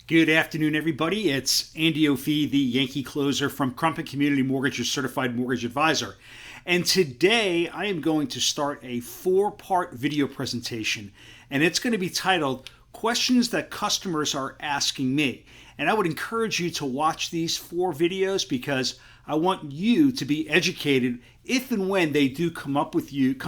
Good afternoon, everybody. It's Andy O'Fee, the Yankee closer from Crumpin Community Mortgage, your certified mortgage advisor. And today I am going to start a 4-part video presentation, and it's going to be titled Questions That Customers Are Asking Me. And I would encourage you to watch these 4 videos because I want you to be educated if and when they do come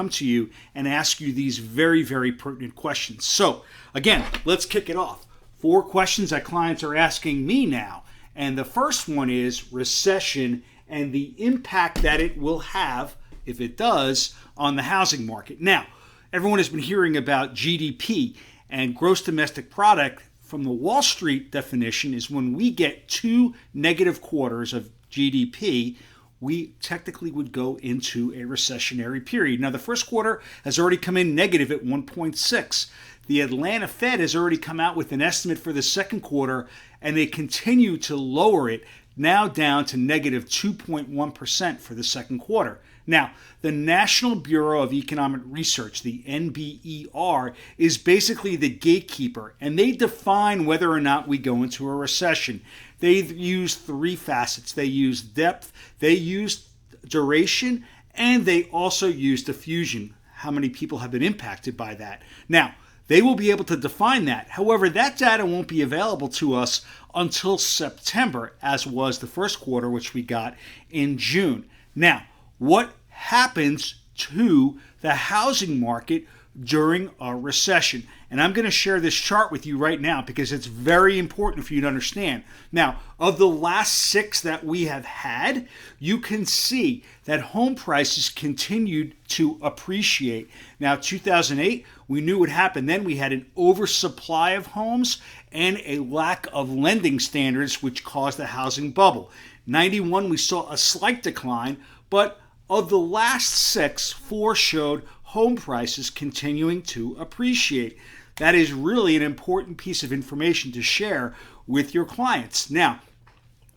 to you and ask you these very, very pertinent questions. So again, let's kick it off. 4 questions that clients are asking me now. And the first one is recession and the impact that it will have, if it does, on the housing market. Now, everyone has been hearing about GDP, and gross domestic product from the Wall Street definition is when we get 2 negative quarters of GDP, we technically would go into a recessionary period. Now, the first quarter has already come in negative at 1.6. The Atlanta Fed has already come out with an estimate for the second quarter, and they continue to lower it, now down to negative 2.1% for the second quarter. Now, the National Bureau of Economic Research, the NBER, is basically the gatekeeper, and they define whether or not we go into a recession. They use 3 facets. They use depth, they use duration, and they also use diffusion, how many people have been impacted by that. Now, they will be able to define that. However, that data won't be available to us until September, as was the first quarter, which we got in June. Now, what happens to the housing market during a recession? And I'm going to share this chart with you right now because it's very important for you to understand. Now, of the last 6 that we have had, you can see that home prices continued to appreciate. Now, 2008, we knew what happened then. We had an oversupply of homes and a lack of lending standards, which caused the housing bubble. 91, we saw a slight decline, but of the last 6, 4 showed home prices continuing to appreciate. That is really an important piece of information to share with your clients. Now,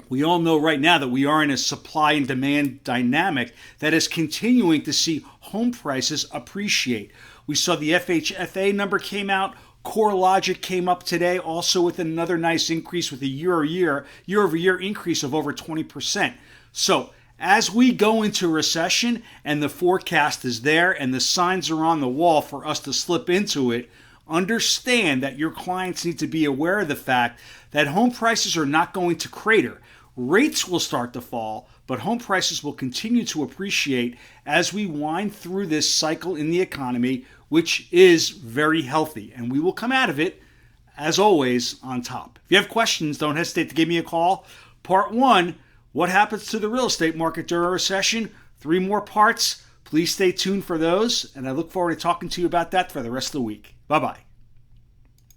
we all know right now that we are in a supply and demand dynamic that is continuing to see home prices appreciate. We saw the FHFA number came out. CoreLogic came up today also with another nice increase with a year-over-year increase of over 20%. So as we go into recession and the forecast is there and the signs are on the wall for us to slip into it, understand that your clients need to be aware of the fact that home prices are not going to crater. Rates will start to fall, but home prices will continue to appreciate as we wind through this cycle in the economy, which is very healthy. And we will come out of it, as always, on top. If you have questions, don't hesitate to give me a call. Part 1, what happens to the real estate market during a recession? 3 more parts. Please stay tuned for those, and I look forward to talking to you about that for the rest of the week. Bye-bye.